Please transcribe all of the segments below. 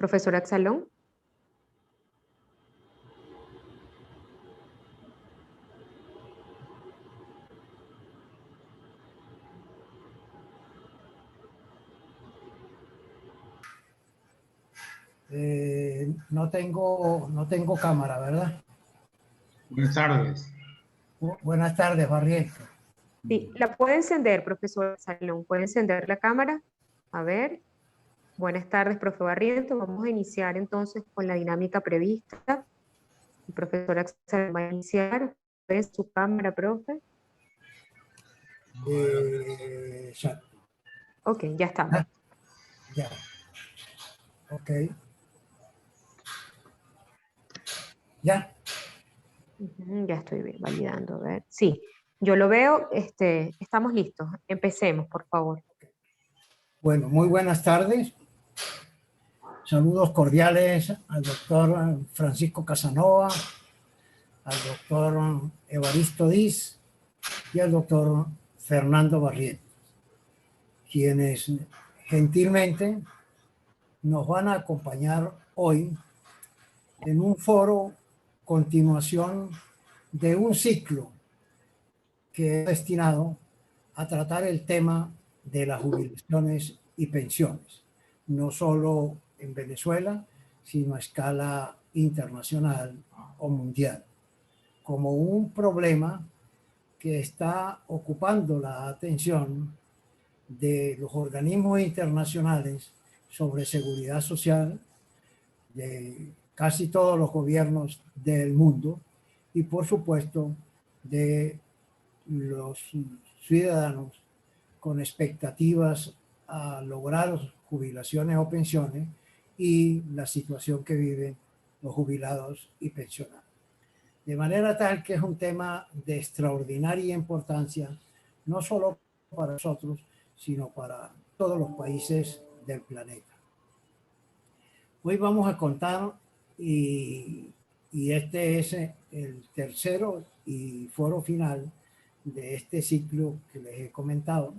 Profesor Axalón. No tengo cámara, ¿verdad? Buenas tardes. Buenas tardes, Barrientos. Sí, la puede encender, profesor Axalón. ¿Puede encender la cámara? A ver. Buenas tardes, profe Barrientos. Vamos a iniciar entonces con la dinámica prevista. El profesor Axalón va a iniciar. ¿Ve su cámara, profe? Ya. Ok, ya estamos. Ya. Ok. ¿Ya? Ya estoy validando, a ver. Sí, yo lo veo, estamos listos. Empecemos, por favor. Bueno, muy buenas tardes. Saludos cordiales al doctor Francisco Casanova, al doctor Evaristo Diz y al doctor Fernando Barrientos, quienes gentilmente nos van a acompañar hoy en un foro continuación de un ciclo que es destinado a tratar el tema de las jubilaciones y pensiones, no solo en Venezuela, sino a escala internacional o mundial, como un problema que está ocupando la atención de los organismos internacionales sobre seguridad social, de casi todos los gobiernos del mundo y por supuesto de los ciudadanos con expectativas a lograr jubilaciones o pensiones y la situación que viven los jubilados y pensionados. De manera tal que es un tema de extraordinaria importancia, no solo para nosotros, sino para todos los países del planeta. Hoy vamos a contar, y este es el tercero y foro final de este ciclo que les he comentado,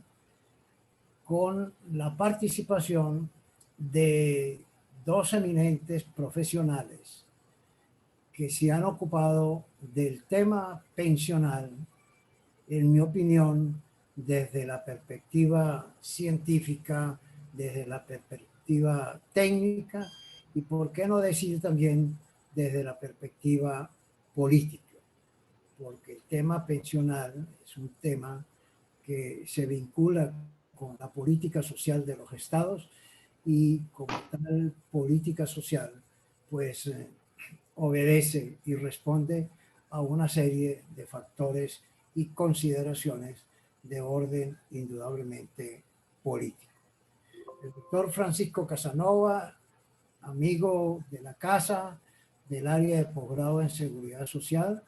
con la participación de dos eminentes profesionales que se han ocupado del tema pensional, en mi opinión, desde la perspectiva científica, desde la perspectiva técnica y, por qué no decir también, desde la perspectiva política, porque el tema pensional es un tema que se vincula con la política social de los estados y como tal política social, pues obedece y responde a una serie de factores y consideraciones de orden indudablemente político. El doctor Francisco Casanova, amigo de la casa, del área de posgrado en seguridad social,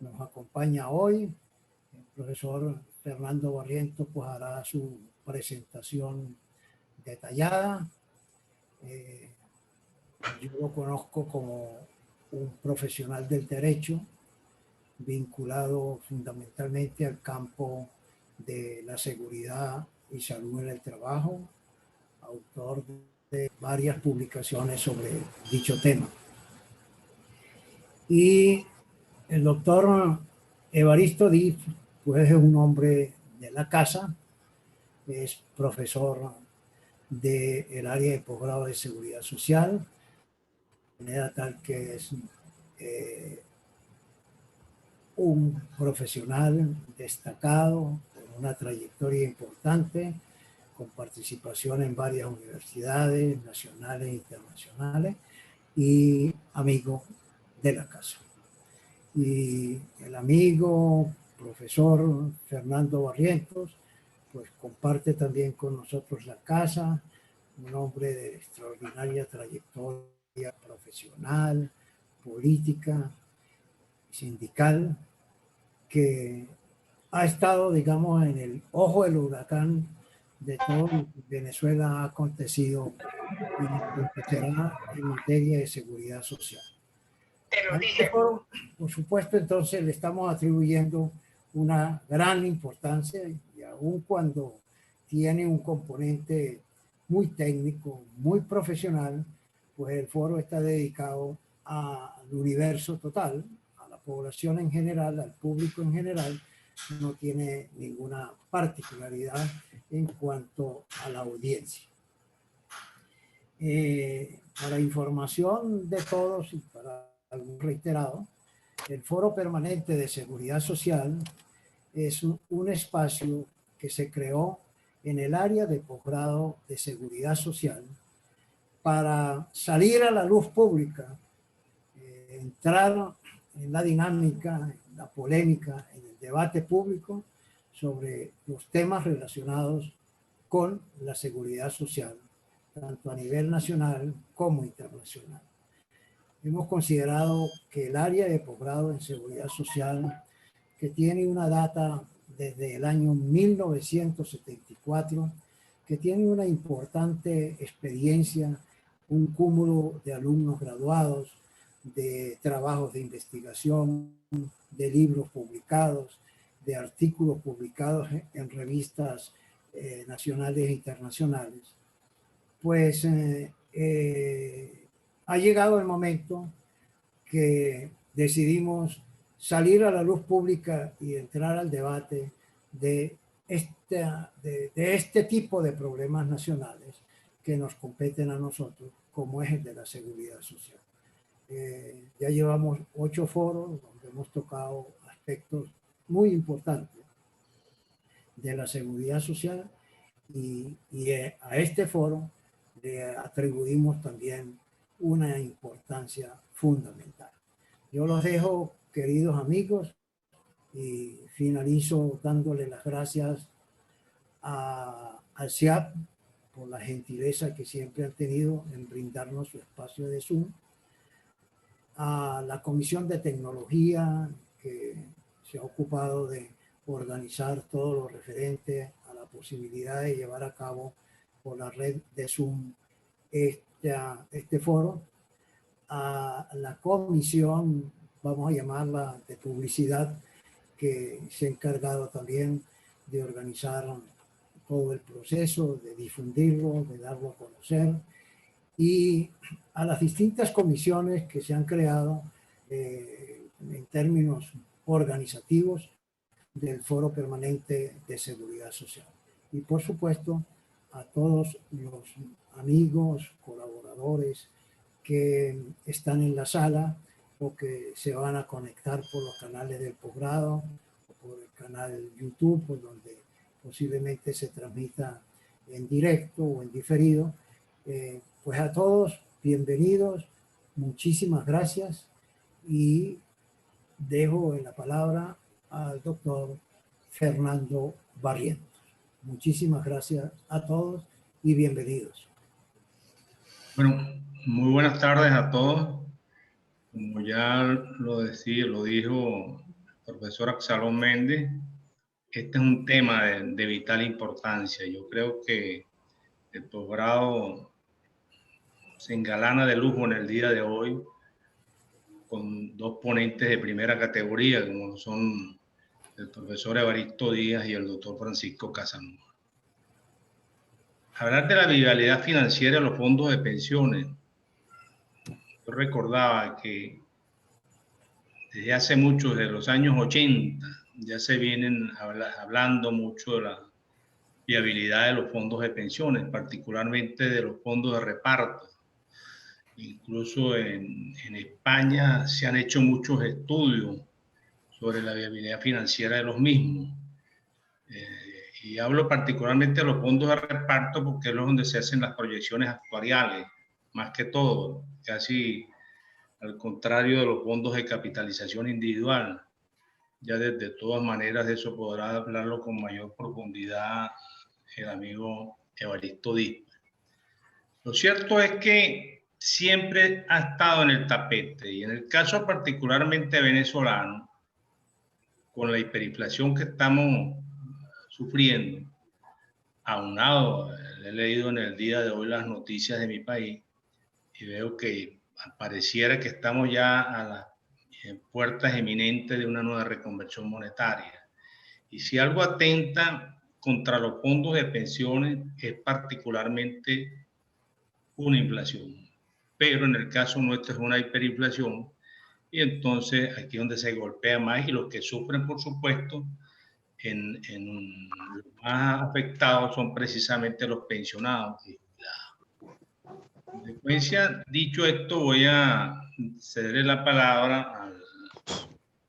nos acompaña hoy. El profesor Fernando Barrientos pues hará su presentación detallada. Yo lo conozco como un profesional del derecho vinculado fundamentalmente al campo de la seguridad y salud en el trabajo, autor de varias publicaciones sobre dicho tema. Y el doctor Evaristo Diz, pues es un hombre de la casa, es profesor del área de posgrado de seguridad social, de manera tal que es un profesional destacado, con una trayectoria importante, con participación en varias universidades nacionales e internacionales y amigo de la casa. Y el amigo, profesor Fernando Barrientos, pues comparte también con nosotros la casa, un hombre de extraordinaria trayectoria profesional, política, sindical, que ha estado, digamos, en el ojo del huracán de todo lo que en Venezuela ha acontecido y acontecerá en materia de seguridad social. A este foro, por supuesto, entonces le estamos atribuyendo una gran importancia y aun cuando tiene un componente muy técnico, muy profesional, pues el foro está dedicado al universo total, a la población en general, al público en general. No tiene ninguna particularidad en cuanto a la audiencia. Para información de todos y para algún reiterado, el Foro Permanente de Seguridad Social es un espacio que se creó en el área de posgrado de Seguridad Social para salir a la luz pública, entrar en la dinámica, en la polémica, en el debate público sobre los temas relacionados con la seguridad social, tanto a nivel nacional como internacional. Hemos considerado que el área de posgrado en seguridad social, que tiene una data desde el año 1974, que tiene una importante experiencia, un cúmulo de alumnos graduados, de trabajos de investigación, de libros publicados, de artículos publicados en revistas nacionales e internacionales, pues ha llegado el momento que decidimos salir a la luz pública y entrar al debate de este tipo de problemas nacionales que nos competen a nosotros, como es el de la seguridad social. Ya llevamos 8 foros donde hemos tocado aspectos muy importantes de la seguridad social y a este foro le atribuimos también una importancia fundamental. Yo los dejo, queridos amigos, y finalizo dándole las gracias al CIAP por la gentileza que siempre han tenido en brindarnos su espacio de Zoom, a la Comisión de Tecnología que se ha ocupado de organizar todo lo referente a la posibilidad de llevar a cabo por la red de Zoom este foro, a la comisión, vamos a llamarla, de publicidad, que se ha encargado también de organizar todo el proceso, de difundirlo, de darlo a conocer, y a las distintas comisiones que se han creado en términos organizativos del Foro Permanente de Seguridad Social. Y por supuesto, a todos los amigos, colaboradores que están en la sala o que se van a conectar por los canales del posgrado o por el canal YouTube, por donde posiblemente se transmita en directo o en diferido. Pues a todos, bienvenidos, muchísimas gracias y dejo en la palabra al doctor Fernando Barrientos. Muchísimas gracias a todos y bienvenidos. Bueno, muy buenas tardes a todos. Como ya lo dijo el profesor Absalón Méndez, este es un tema de vital importancia. Yo creo que el posgrado se engalana de lujo en el día de hoy con 2 ponentes de primera categoría, como son el profesor Evaristo Díaz y el doctor Francisco Casanova. Hablar de la viabilidad financiera de los fondos de pensiones. Yo recordaba que desde hace mucho, desde los años 80, ya se vienen hablando mucho de la viabilidad de los fondos de pensiones, particularmente de los fondos de reparto. Incluso en España se han hecho muchos estudios sobre la viabilidad financiera de los mismos. Y hablo particularmente de los fondos de reparto porque es donde se hacen las proyecciones actuariales, más que todo, casi al contrario de los fondos de capitalización individual. Ya de todas maneras de eso podrá hablarlo con mayor profundidad el amigo Evaristo Díaz. Lo cierto es que siempre ha estado en el tapete y en el caso particularmente venezolano, con la hiperinflación que estamos sufriendo, aunado, he leído en el día de hoy las noticias de mi país y veo que pareciera que estamos ya a las puertas eminentes de una nueva reconversión monetaria. Y si algo atenta contra los fondos de pensiones es particularmente una inflación. pero en el caso nuestro es una hiperinflación, y entonces aquí es donde se golpea más, y los que sufren, por supuesto, los más afectados son precisamente los pensionados. En consecuencia, dicho esto, voy a cederle la palabra al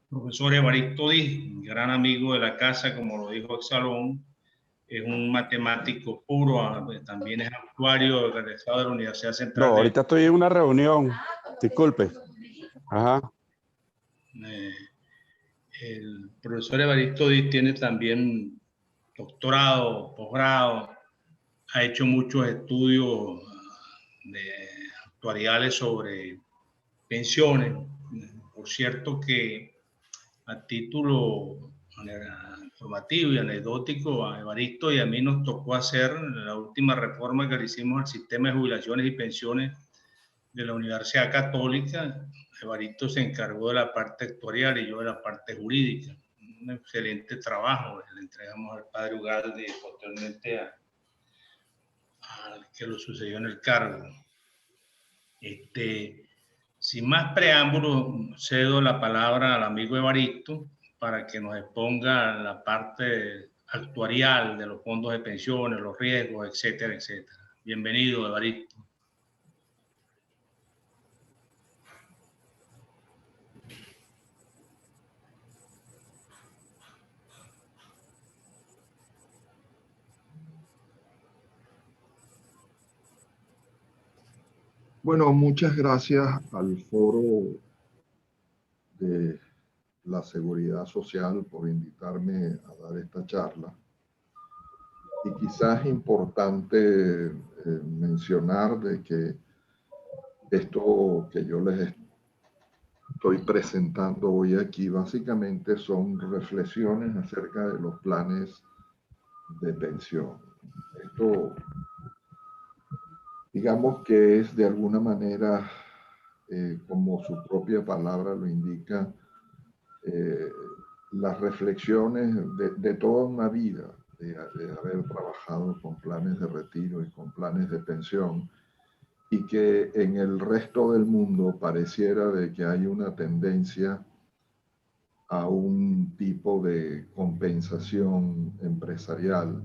profesor Evaristo Diz, un gran amigo de la casa, como lo dijo Exalón. Es un matemático puro, también es actuario egresado de la Universidad Central. No, ahorita estoy en una reunión, disculpe. Ajá. El profesor Evaristo Diz tiene también doctorado, posgrado, ha hecho muchos estudios actuariales sobre pensiones. Por cierto que a título informativo y anecdótico, a Evaristo y a mí nos tocó hacer la última reforma que le hicimos al sistema de jubilaciones y pensiones de la Universidad Católica. Evaristo se encargó de la parte actuarial y yo de la parte jurídica. Un excelente trabajo. Le entregamos al padre Ugalde y posteriormente al que lo sucedió en el cargo. Sin más preámbulos, cedo la palabra al amigo Evaristo para que nos exponga la parte actuarial de los fondos de pensiones, los riesgos, etcétera, etcétera. Bienvenido, Evaristo. Bueno, muchas gracias al Foro de la Seguridad Social por invitarme a dar esta charla. Y quizás es importante mencionar de que esto que yo les estoy presentando hoy aquí básicamente son reflexiones acerca de los planes de pensión. Esto, digamos que es de alguna manera, como su propia palabra lo indica, las reflexiones de toda una vida, de haber trabajado con planes de retiro y con planes de pensión, y que en el resto del mundo pareciera de que hay una tendencia a un tipo de compensación empresarial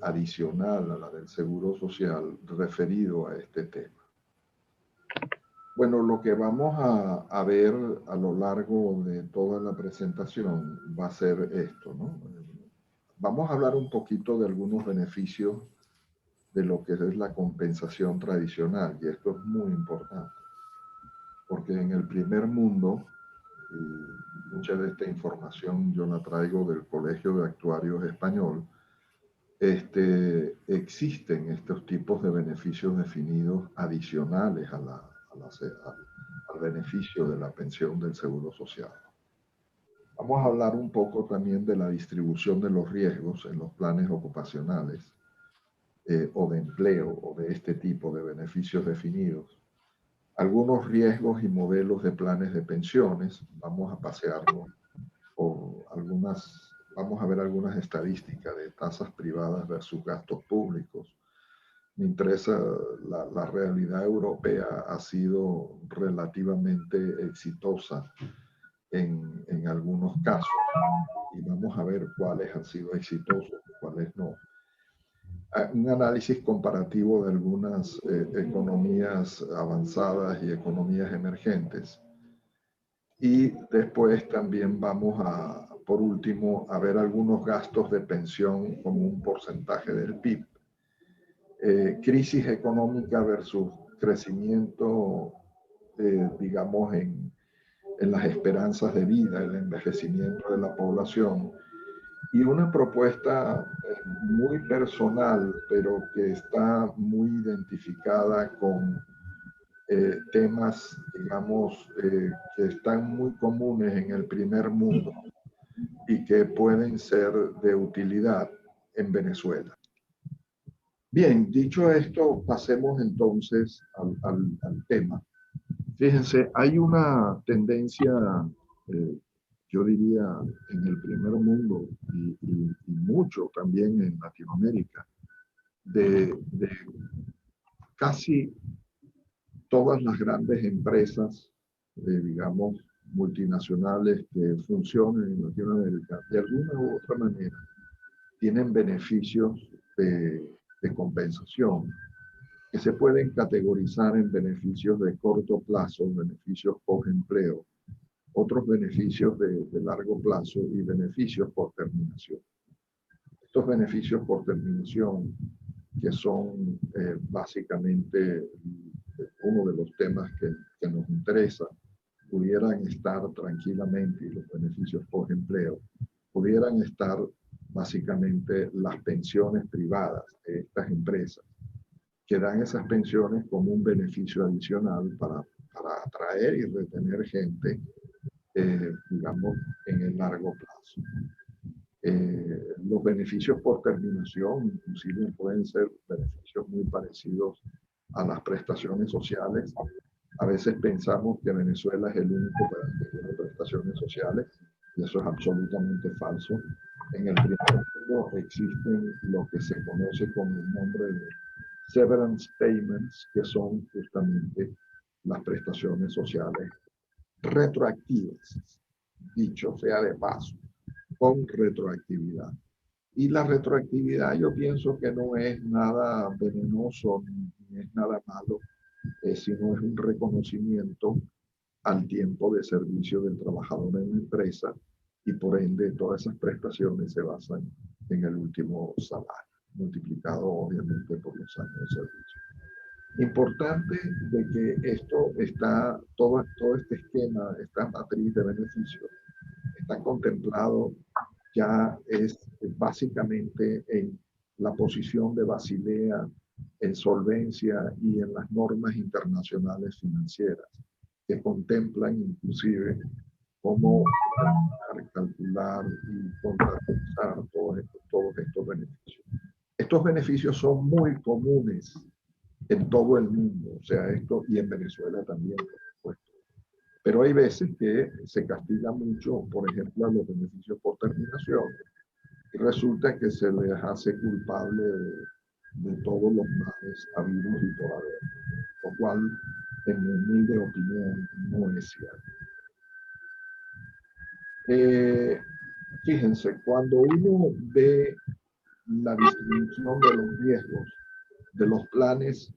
adicional a la del seguro social referido a este tema. Bueno, lo que vamos a ver a lo largo de toda la presentación va a ser esto, ¿no? Vamos a hablar un poquito de algunos beneficios de lo que es la compensación tradicional, y esto es muy importante, porque en el primer mundo, y mucha de esta información yo la traigo del Colegio de Actuarios Español, existen estos tipos de beneficios definidos adicionales al beneficio de la pensión del seguro social. Vamos a hablar un poco también de la distribución de los riesgos en los planes ocupacionales o de empleo o de este tipo de beneficios definidos. Algunos riesgos y modelos de planes de pensiones. Vamos a pasearnos por vamos a ver algunas estadísticas de tasas privadas versus gastos públicos. Me interesa, la realidad europea ha sido relativamente exitosa en algunos casos, y vamos a ver cuáles han sido exitosos y cuáles no. Un análisis comparativo de algunas economías avanzadas y economías emergentes. Y después también vamos por último, a ver algunos gastos de pensión como un porcentaje del PIB. Crisis económica versus crecimiento, digamos, en las esperanzas de vida, el envejecimiento de la población, y una propuesta muy personal, pero que está muy identificada con temas, digamos, que están muy comunes en el primer mundo y que pueden ser de utilidad en Venezuela. Bien, dicho esto, pasemos entonces al tema. Fíjense, hay una tendencia, yo diría, en el primer mundo y mucho también en Latinoamérica, de casi todas las grandes empresas, digamos, multinacionales que funcionan en Latinoamérica, de alguna u otra manera, tienen beneficios de compensación que se pueden categorizar en beneficios de corto plazo, beneficios por empleo, otros beneficios de largo plazo y beneficios por terminación. Estos beneficios por terminación, que son básicamente uno de los temas que nos interesa, pudieran estar tranquilamente, y los beneficios por empleo, pudieran estar básicamente las pensiones privadas de estas empresas, que dan esas pensiones como un beneficio adicional para atraer y retener gente, digamos, en el largo plazo. Los beneficios por terminación inclusive pueden ser beneficios muy parecidos a las prestaciones sociales. A veces pensamos que Venezuela es el único país que tiene prestaciones sociales, y eso es absolutamente falso. En el primer mundo existen lo que se conoce con el nombre de severance payments, que son justamente las prestaciones sociales retroactivas, dicho sea de paso, con retroactividad. Y la retroactividad yo pienso que no es nada venenoso ni es nada malo, sino es un reconocimiento al tiempo de servicio del trabajador en la empresa, y por ende todas esas prestaciones se basan en el último salario, multiplicado obviamente por los años de servicio. Importante de que esto está, todo este esquema, esta matriz de beneficios, está contemplado ya es básicamente en la posición de Basilea, en solvencia y en las normas internacionales financieras, que contemplan inclusive cómo calcular y contabilizar todos estos beneficios. Estos beneficios son muy comunes en todo el mundo, o sea, esto y en Venezuela también, por supuesto. Pero hay veces que se castiga mucho, por ejemplo, a los beneficios por terminación, y resulta que se les hace culpable de todos los males habidos y por haber, lo cual, en mi humilde opinión, no es cierto. Fíjense, cuando uno ve la distribución de los riesgos de los planes,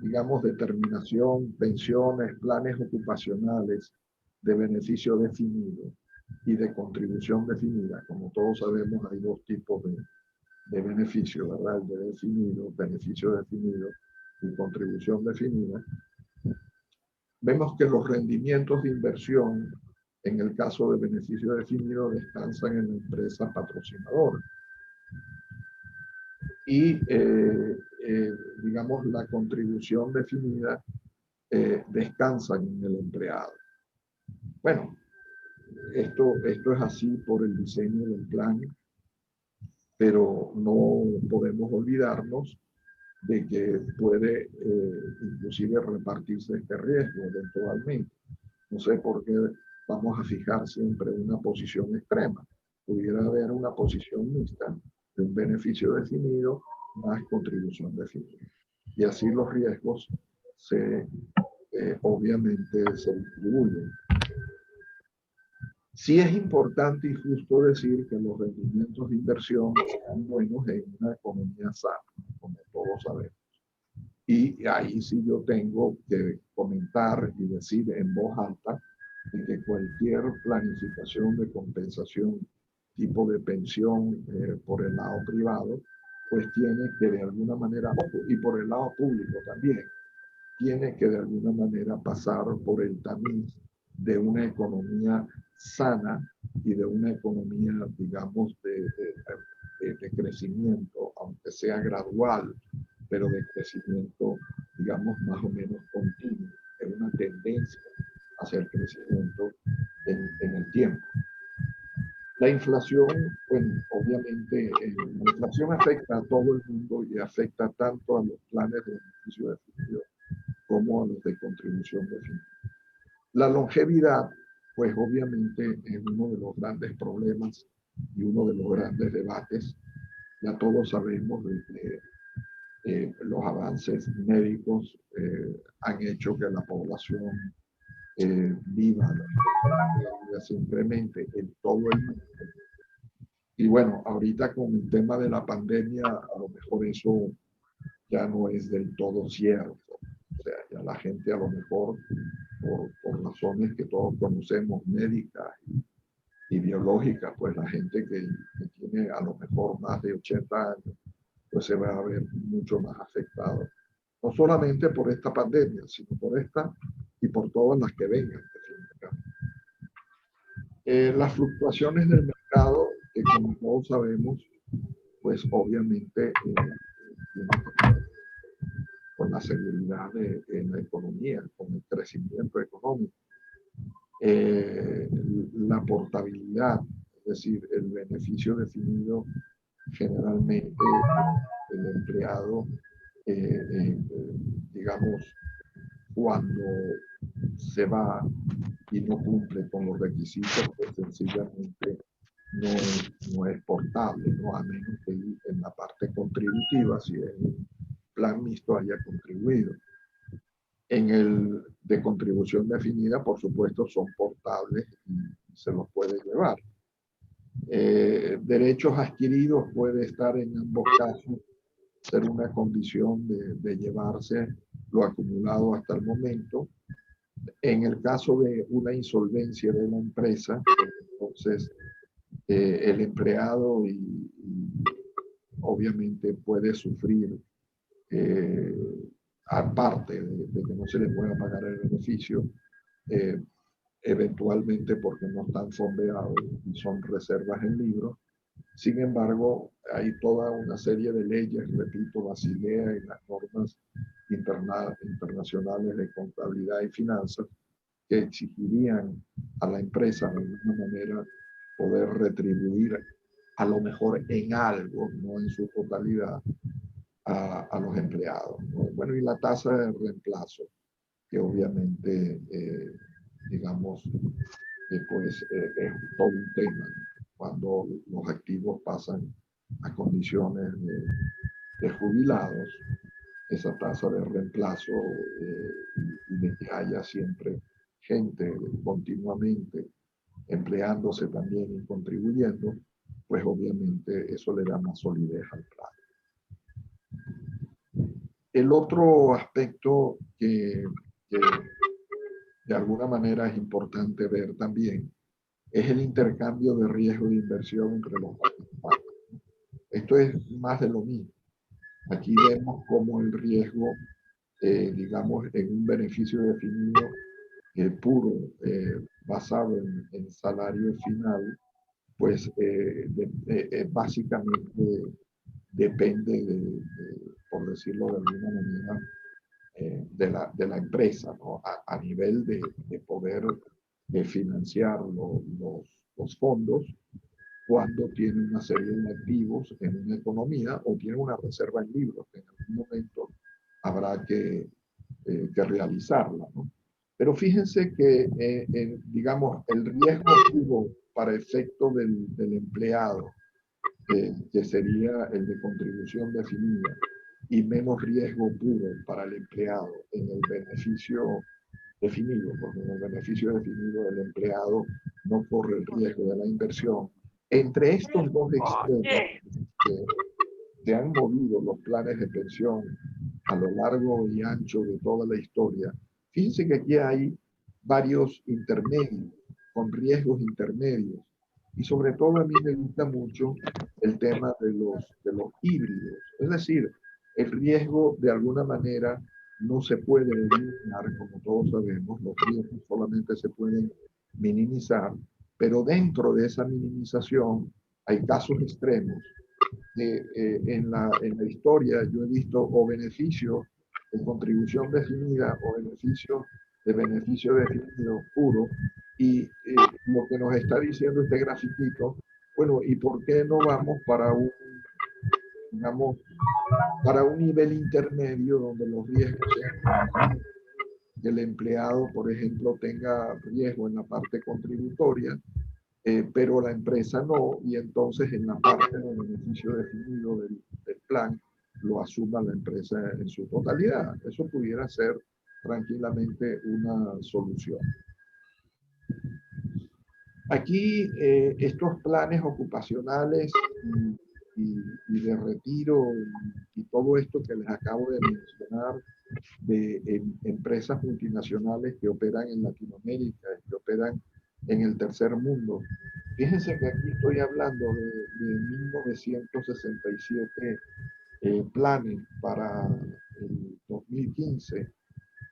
digamos, de terminación, pensiones, planes ocupacionales de beneficio definido y de contribución definida, como todos sabemos, hay dos tipos de beneficio, ¿verdad? El de definido, beneficio definido y contribución definida. Vemos que los rendimientos de inversión, en el caso de beneficio definido, descansan en la empresa patrocinadora. Y, digamos, la contribución definida descansa en el empleado. Bueno, esto es así por el diseño del plan, pero no podemos olvidarnos de que puede inclusive repartirse este riesgo eventualmente. No sé por qué vamos a fijar siempre una posición extrema. Pudiera haber una posición mixta de un beneficio definido más contribución definida. Y así los riesgos obviamente se distribuyen. Sí es importante y justo decir que los rendimientos de inversión son buenos en una economía sana, como todos sabemos. Y ahí sí yo tengo que comentar y decir en voz alta de que cualquier planificación de compensación tipo de pensión por el lado privado, pues tiene que de alguna manera, y por el lado público también, tiene que de alguna manera pasar por el tamiz de una economía sana y de una economía, digamos, de crecimiento, aunque sea gradual, pero de crecimiento, digamos, más o menos continuo, en una tendencia hacia el crecimiento en el tiempo. La inflación, bueno, obviamente, la inflación afecta a todo el mundo y afecta tanto a los planes de beneficio definido como a los de contribución definida. La longevidad, pues obviamente es uno de los grandes problemas y uno de los grandes debates. Ya todos sabemos de que los avances médicos han hecho que la población viva, se incremente en todo el mundo. Y bueno, ahorita con el tema de la pandemia, a lo mejor eso ya no es del todo cierto. O sea, ya la gente a lo mejor, por razones que todos conocemos, médicas y biológicas, pues la gente que tiene a lo mejor más de 80 años, pues se va a ver mucho más afectado. No solamente por esta pandemia, sino por esta y por todas las que vengan. Las fluctuaciones del mercado, que como todos sabemos, pues obviamente tienen que ver con la seguridad de la economía, con el crecimiento económico. La portabilidad, es decir, el beneficio definido generalmente el empleado, digamos, cuando se va y no cumple con los requisitos, pues sencillamente no es portable, ¿no? A menos que en la parte contributiva, si es un plan mixto, haya contribuido. En el de contribución definida, por supuesto, son portables y se los puede llevar. Derechos adquiridos puede estar en ambos casos, ser una condición de llevarse lo acumulado hasta el momento. En el caso de una insolvencia de la empresa, entonces el empleado y obviamente puede sufrir, aparte de que no se le pueda pagar el beneficio, eventualmente porque no están fondeados y son reservas en libros. Sin embargo, hay toda una serie de leyes, repito, Basilea y las normas internacionales de contabilidad y finanzas que exigirían a la empresa de alguna manera poder retribuir a lo mejor en algo, no en su totalidad, a los empleados, ¿no? Bueno, y la tasa de reemplazo, que obviamente, digamos, pues es todo un tema cuando los activos pasan a condiciones de jubilados, esa tasa de reemplazo y de que haya siempre gente continuamente empleándose también y contribuyendo, pues obviamente eso le da más solidez al plan. El otro aspecto que de alguna manera es importante ver también es el intercambio de riesgo de inversión entre los participantes. Esto es más de lo mismo. Aquí vemos cómo el riesgo, digamos, en un beneficio definido puro, basado en salario final, pues básicamente depende, por decirlo de alguna manera, de la empresa, ¿no? A nivel de poder financiar los fondos cuando tiene una serie de activos en una economía o tiene una reserva en libros que en algún momento habrá que realizarla, ¿no? Pero fíjense que, digamos, el riesgo para efecto del empleado, que sería el de contribución definida, y menos riesgo puro para el empleado en el beneficio definido, porque en el beneficio definido el empleado no corre el riesgo de la inversión. Entre estos dos extremos se han movido los planes de pensión a lo largo y ancho de toda la historia. Fíjense que aquí hay varios intermedios, con riesgos intermedios. Y sobre todo a mí me gusta mucho el tema de los híbridos. Es decir, el riesgo de alguna manera no se puede eliminar, como todos sabemos, los riesgos solamente se pueden minimizar, pero dentro de esa minimización hay casos extremos. En la historia yo he visto o beneficios de contribución definida o beneficios de beneficio definido puro, y lo que nos está diciendo este grafiquito, bueno, ¿y por qué no vamos para un, digamos, para un nivel intermedio donde los riesgos sean, que el empleado, por ejemplo, tenga riesgo en la parte contributoria, pero la empresa no, y entonces en la parte de beneficio definido del plan, lo asuma la empresa en su totalidad. Eso pudiera ser tranquilamente una solución. Aquí estos planes ocupacionales y de retiro y todo esto que les acabo de mencionar de empresas multinacionales que operan en Latinoamérica, que operan en el tercer mundo. Fíjense que aquí estoy hablando de 1967 planes para el 2015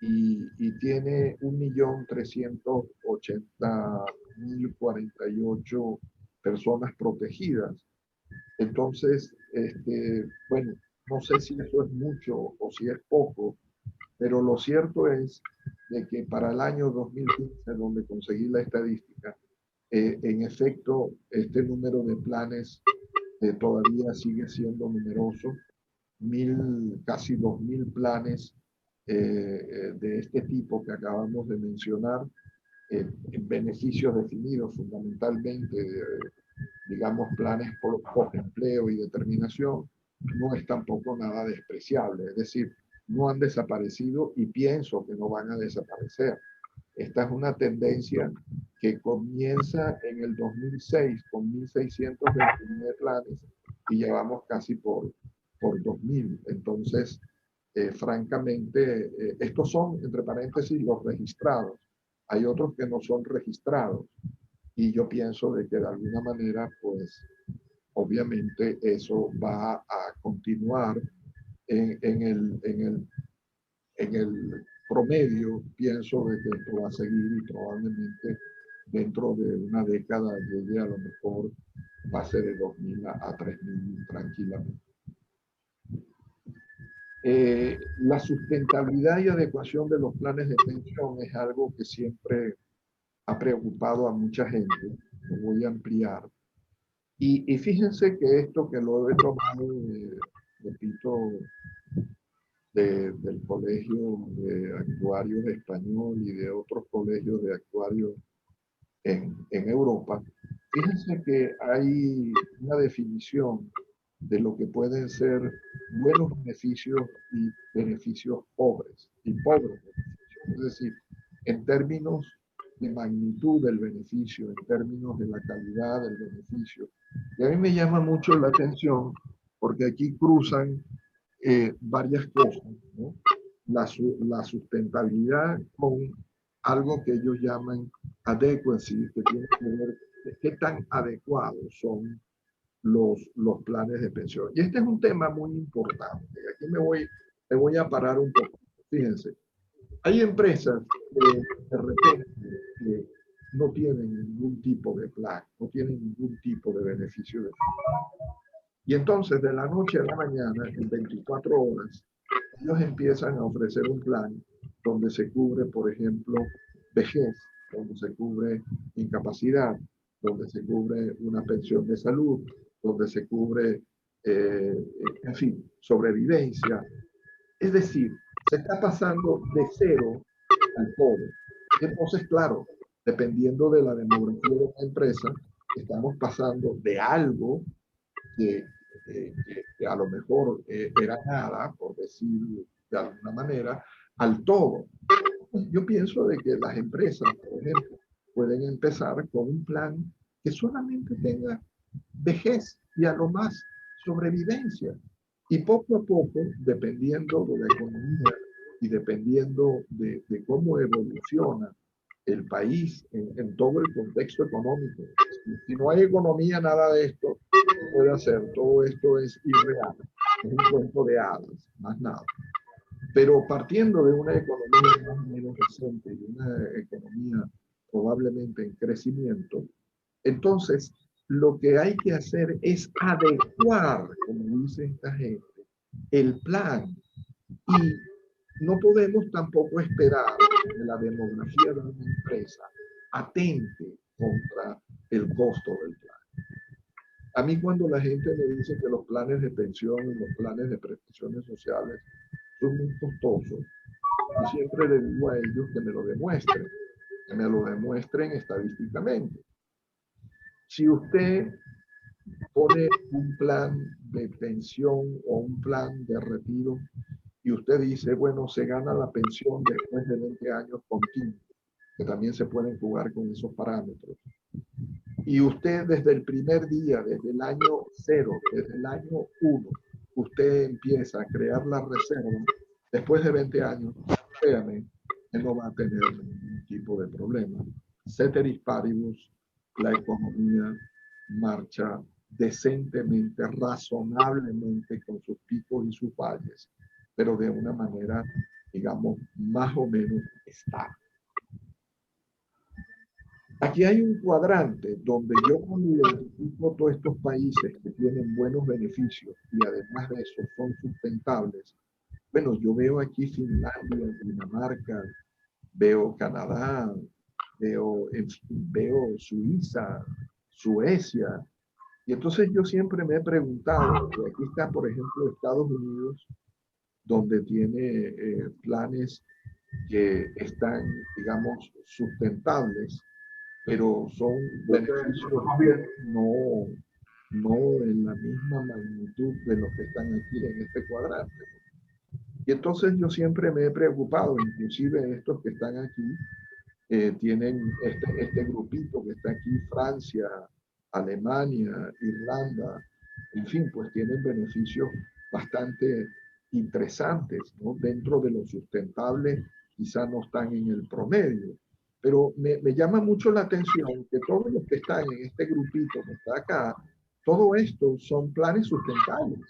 y tiene 1.380.048 personas protegidas. Entonces, bueno, no sé si eso es mucho o si es poco, pero lo cierto es de que para el año 2015, donde conseguí la estadística, en efecto, este número de planes todavía sigue siendo numeroso. Casi 2.000 planes de este tipo que acabamos de mencionar, en beneficios definidos fundamentalmente, digamos, planes por empleo y determinación, no es tampoco nada despreciable. Es decir, no han desaparecido y pienso que no van a desaparecer. Esta es una tendencia que comienza en el 2006 con 1.629 planes y llevamos casi por 2.000. Entonces, francamente, estos son, entre paréntesis, los registrados. Hay otros que no son registrados. Y yo pienso de que de alguna manera, pues, obviamente eso va a continuar en el promedio. Pienso de que esto va a seguir y probablemente dentro de una década llegue a lo mejor pase de 2.000 a 3.000 tranquilamente. La sustentabilidad y adecuación de los planes de pensión es algo que siempre ha preocupado a mucha gente. Lo voy a ampliar. Y fíjense que esto que lo he tomado, repito, del Colegio de Actuarios Español y de otros colegios de actuarios en Europa, fíjense que hay una definición de lo que pueden ser buenos beneficios y beneficios pobres, y pobres beneficios. Es decir, en términos de magnitud del beneficio, en términos de la calidad del beneficio. Y a mí me llama mucho la atención porque aquí cruzan varias cosas, ¿no? La sustentabilidad con algo que ellos llaman adequacy, que tiene que ver qué tan adecuados son los planes de pensión. Y este es un tema muy importante. Aquí me voy a parar un poco. Fíjense, hay empresas que de repente no tienen ningún tipo de plan, no tienen ningún tipo de beneficio de fin. Y entonces, de la noche a la mañana, en 24 horas, ellos empiezan a ofrecer un plan donde se cubre, por ejemplo, vejez, donde se cubre incapacidad, donde se cubre una pensión de salud, donde se cubre, en fin, sobrevivencia. Es decir, se está pasando de cero al pobre. Entonces, claro, dependiendo de la demografía de la empresa, estamos pasando de algo que a lo mejor era nada, por decir de alguna manera, al todo. Yo pienso de que las empresas, por ejemplo, pueden empezar con un plan que solamente tenga vejez y a lo más sobrevivencia. Y poco a poco, dependiendo de la economía y dependiendo de cómo evoluciona el país en todo el contexto económico. Si no hay economía, nada de esto puede hacer. Todo esto es irreal. Es un cuento de hadas, más nada. Pero partiendo de una economía más o menos reciente y una economía probablemente en crecimiento, entonces lo que hay que hacer es adecuar, como dice esta gente, el plan. Y no podemos tampoco esperar que la demografía de una empresa atente contra el costo del plan. A mí cuando la gente me dice que los planes de pensión y los planes de prestaciones sociales son muy costosos, yo siempre le digo a ellos que me lo demuestren estadísticamente. Si usted pone un plan de pensión o un plan de retiro y usted dice, bueno, se gana la pensión después de 20 años continuos, que también se pueden jugar con esos parámetros. Y usted desde el primer día, desde el año 0, desde el año 1, usted empieza a crear la reserva, después de 20 años, créame, él no va a tener ningún tipo de problema. Ceteris paribus, la economía marcha decentemente, razonablemente, con sus picos y sus valles, pero de una manera, digamos, más o menos estable. Aquí hay un cuadrante donde yo identifico todos estos países que tienen buenos beneficios y además de eso son sustentables. Bueno, yo veo aquí Finlandia, Dinamarca, veo Canadá, veo Suiza, Suecia. Y entonces yo siempre me he preguntado, y aquí está por ejemplo Estados Unidos, donde tiene planes que están, digamos, sustentables, pero son beneficios no en la misma magnitud de los que están aquí en este cuadrante. Y entonces yo siempre me he preocupado, inclusive estos que están aquí, tienen este grupito que está aquí, Francia, Alemania, Irlanda, en fin, pues tienen beneficios bastante interesantes, ¿no? Dentro de lo sustentable, quizá no están en el promedio, pero me llama mucho la atención que todos los que están en este grupito que está acá, todo esto son planes sustentables.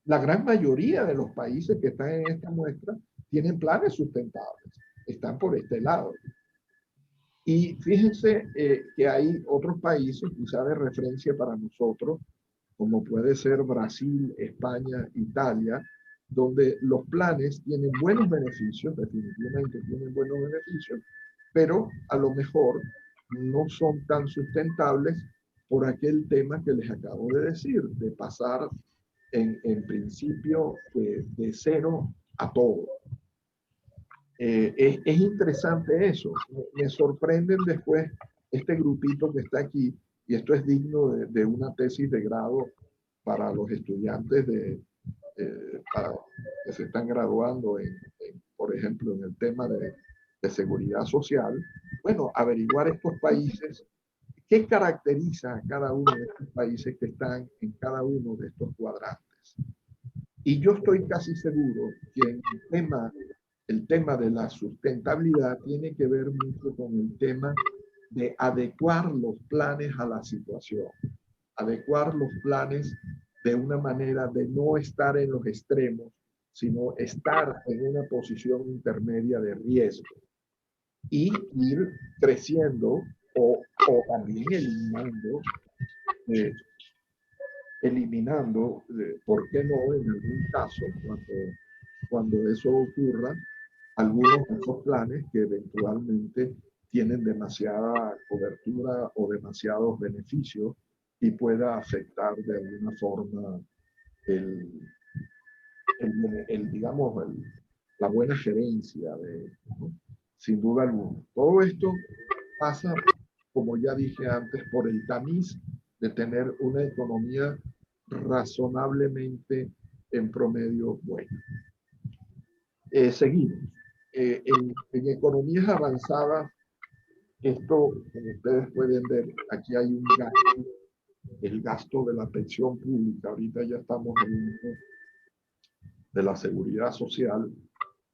La gran mayoría de los países que están en esta muestra tienen planes sustentables, están por este lado. Y fíjense que hay otros países, quizá de referencia para nosotros, como puede ser Brasil, España, Italia, donde los planes tienen buenos beneficios, definitivamente tienen buenos beneficios, pero a lo mejor no son tan sustentables por aquel tema que les acabo de decir, de pasar en principio de cero a todo. Es interesante eso. Me sorprenden después este grupito que está aquí, y esto es digno de una tesis de grado para los estudiantes que se están graduando, por ejemplo, en el tema de seguridad social. Bueno, averiguar estos países, qué caracteriza a cada uno de estos países que están en cada uno de estos cuadrantes. Y yo estoy casi seguro que el tema de la sustentabilidad tiene que ver mucho con el tema de adecuar los planes a la situación, adecuar los planes de una manera de no estar en los extremos, sino estar en una posición intermedia de riesgo y ir creciendo o también eliminando, ¿por qué no en algún caso, cuando eso ocurra, algunos de esos planes que eventualmente tienen demasiada cobertura o demasiados beneficios y pueda afectar de alguna forma digamos, la buena gerencia, ¿no? Sin duda alguna. Todo esto pasa, como ya dije antes, por el tamiz de tener una economía razonablemente en promedio buena. Seguimos. En economías avanzadas, esto, como ustedes pueden ver, aquí hay un gasto, el gasto de la pensión pública. Ahorita ya estamos hablando de la seguridad social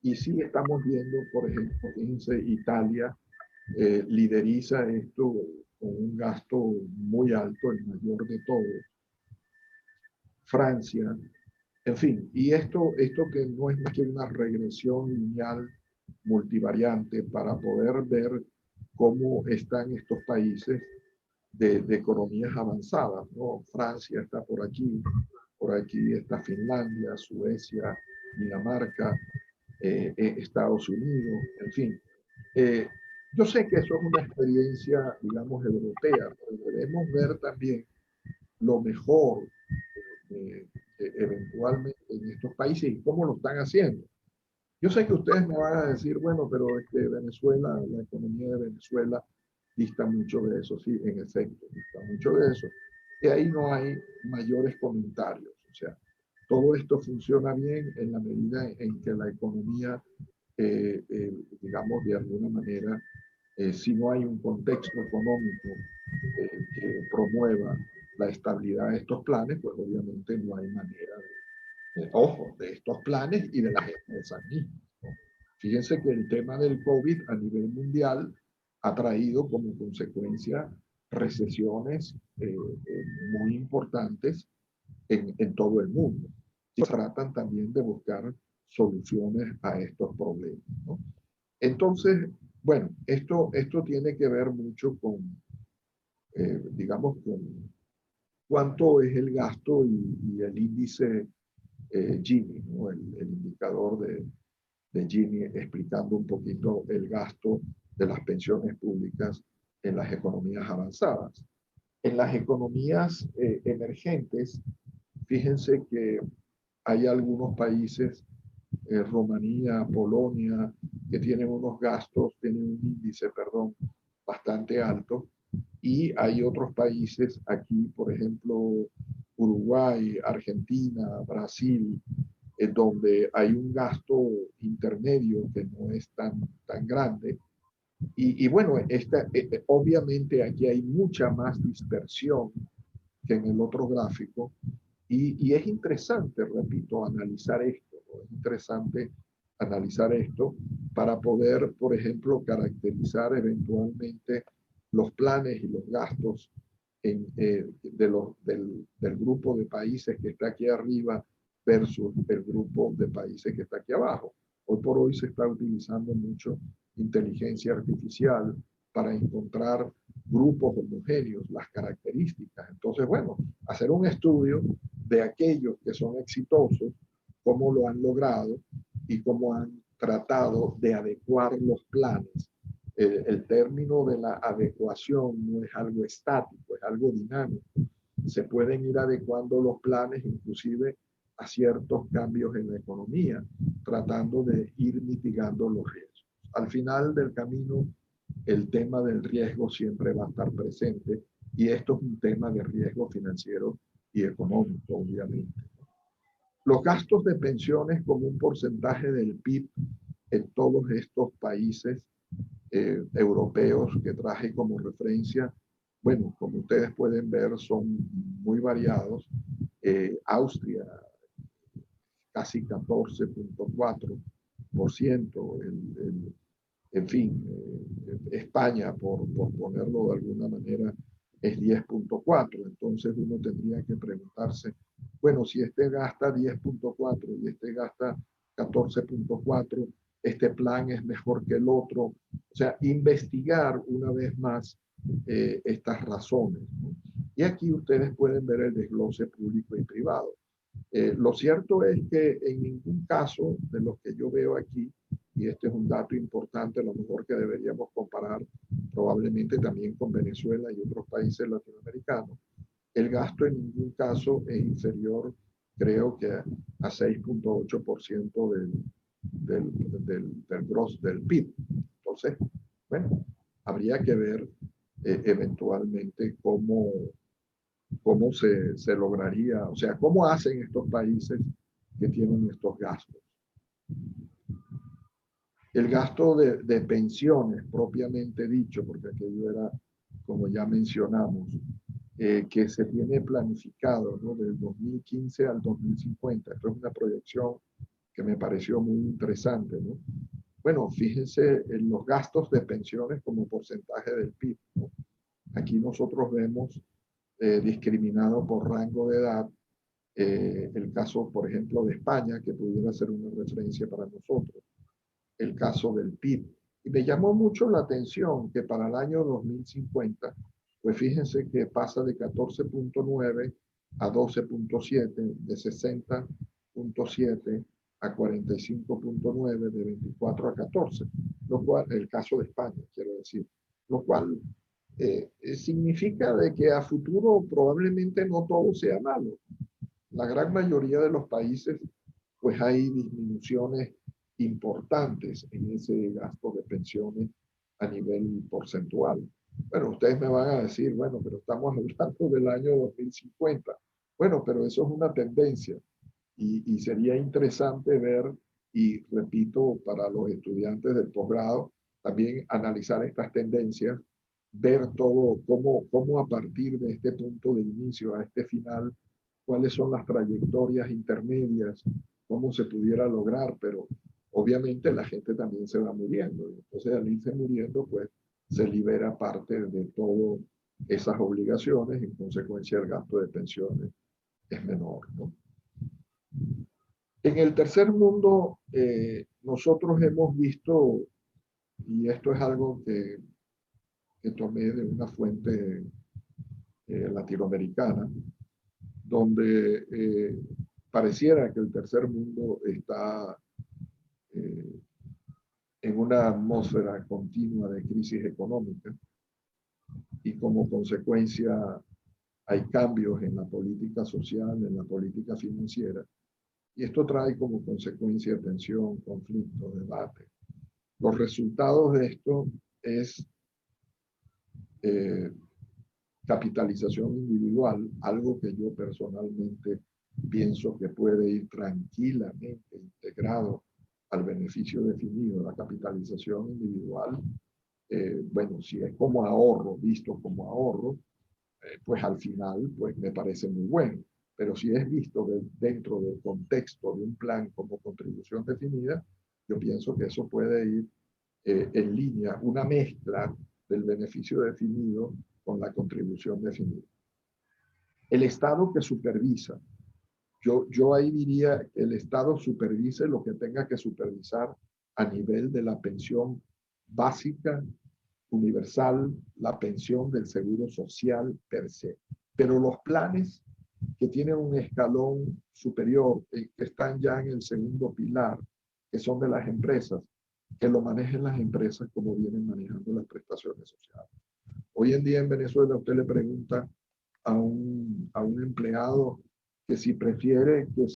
y sí estamos viendo, por ejemplo, fíjense, Italia lideriza esto con un gasto muy alto, el mayor de todos. Francia, en fin, y esto que no es más que una regresión lineal multivariante para poder ver cómo están estos países de economías avanzadas, ¿no? Francia está por aquí está Finlandia, Suecia, Dinamarca, Estados Unidos, en fin. Yo sé que eso es una experiencia, digamos, europea, pero debemos ver también lo mejor eventualmente en estos países y cómo lo están haciendo. Yo sé que ustedes me van a decir, bueno, pero Venezuela, la economía de Venezuela dista mucho de eso, sí, en efecto, dista mucho de eso. Y ahí no hay mayores comentarios. O sea, todo esto funciona bien en la medida en que la economía, digamos, de alguna manera, si no hay un contexto económico que promueva la estabilidad de estos planes, pues obviamente no hay manera ojo, de estos planes y de las empresas mismas, ¿no? Fíjense que el tema del COVID a nivel mundial ha traído como consecuencia recesiones muy importantes en todo el mundo. Y tratan también de buscar soluciones a estos problemas, ¿no? Entonces, bueno, esto tiene que ver mucho con, digamos, con cuánto es el gasto y el índice Gini, ¿no? El indicador de Gini explicando un poquito el gasto de las pensiones públicas en las economías avanzadas. En las economías emergentes, fíjense que hay algunos países, Rumanía, Polonia, que tienen unos gastos, tienen un índice, perdón, bastante alto, y hay otros países aquí, por ejemplo, Uruguay, Argentina, Brasil, donde hay un gasto intermedio que no es tan grande. Y bueno, obviamente aquí hay mucha más dispersión que en el otro gráfico. Y es interesante, repito, analizar esto, ¿no? Es interesante analizar esto para poder, por ejemplo, caracterizar eventualmente los planes y los gastos del grupo de países que está aquí arriba versus el grupo de países que está aquí abajo. Hoy por hoy se está utilizando mucho inteligencia artificial para encontrar grupos homogéneos, las características. Entonces, bueno, hacer un estudio de aquellos que son exitosos, cómo lo han logrado y cómo han tratado de adecuar los planes. El término de la adecuación no es algo estático, es algo dinámico. Se pueden ir adecuando los planes inclusive a ciertos cambios en la economía, tratando de ir mitigando los riesgos. Al final del camino, el tema del riesgo siempre va a estar presente y esto es un tema de riesgo financiero y económico, obviamente. Los gastos de pensiones como un porcentaje del PIB en todos estos países europeos que traje como referencia, bueno, como ustedes pueden ver, son muy variados. Austria, casi 14.4%, en fin, España, por ponerlo de alguna manera, es 10.4. Entonces uno tendría que preguntarse, bueno, si este gasta 10.4 y este gasta 14.4, este plan es mejor que el otro. O sea, investigar una vez más estas razones, ¿no? Y aquí ustedes pueden ver el desglose público y privado. Lo cierto es que en ningún caso de los que yo veo aquí, y este es un dato importante, a lo mejor que deberíamos comparar probablemente también con Venezuela y otros países latinoamericanos, el gasto en ningún caso es inferior, creo que a 6.8% del gross del PIB. Entonces, bueno, habría que ver eventualmente cómo se lograría, o sea, cómo hacen estos países que tienen estos gastos. El gasto de pensiones, propiamente dicho, porque aquello era, como ya mencionamos, que se tiene planificado, ¿no?, del 2015 al 2050. Esto es una proyección que me pareció muy interesante, ¿no? Bueno, fíjense en los gastos de pensiones como porcentaje del PIB, ¿no? Aquí nosotros vemos discriminado por rango de edad, el caso, por ejemplo, de España, que pudiera ser una referencia para nosotros, el caso del PIB. Y me llamó mucho la atención que para el año 2050, pues fíjense que pasa de 14.9 a 12.7, de 60.7 a 45.9, de 24 a 14, lo cual, el caso de España, quiero decir, lo cual significa de que a futuro probablemente no todo sea malo. La gran mayoría de los países, pues hay disminuciones importantes en ese gasto de pensiones a nivel porcentual. Bueno, ustedes me van a decir, bueno, pero estamos hablando del año 2050. Bueno, pero eso es una tendencia y sería interesante ver, y repito, para los estudiantes del posgrado, también analizar estas tendencias, ver todo, cómo a partir de este punto de inicio a este final, cuáles son las trayectorias intermedias, cómo se pudiera lograr, pero obviamente la gente también se va muriendo. Entonces, al irse muriendo, pues se libera parte de todas esas obligaciones, en consecuencia el gasto de pensiones es menor, ¿no? En el tercer mundo, nosotros hemos visto, y esto es algo que tomé de una fuente latinoamericana, donde pareciera que el tercer mundo está en una atmósfera continua de crisis económica y como consecuencia hay cambios en la política social, en la política financiera, y esto trae como consecuencia tensión, conflicto, debate. Los resultados de esto es capitalización individual, algo que yo personalmente pienso que puede ir tranquilamente integrado al beneficio definido. La capitalización individual, bueno, si es como ahorro, visto como ahorro, pues al final pues me parece muy bueno. Pero si es visto dentro del contexto de un plan como contribución definida, yo pienso que eso puede ir en línea, una mezcla del beneficio definido con la contribución definida. El Estado que supervisa, yo ahí diría que el Estado supervise lo que tenga que supervisar a nivel de la pensión básica, universal, la pensión del seguro social per se. Pero los planes que tienen un escalón superior, que están ya en el segundo pilar, que son de las empresas, que lo manejen las empresas como vienen manejando las prestaciones sociales. Hoy en día en Venezuela usted le pregunta a un empleado que si prefiere que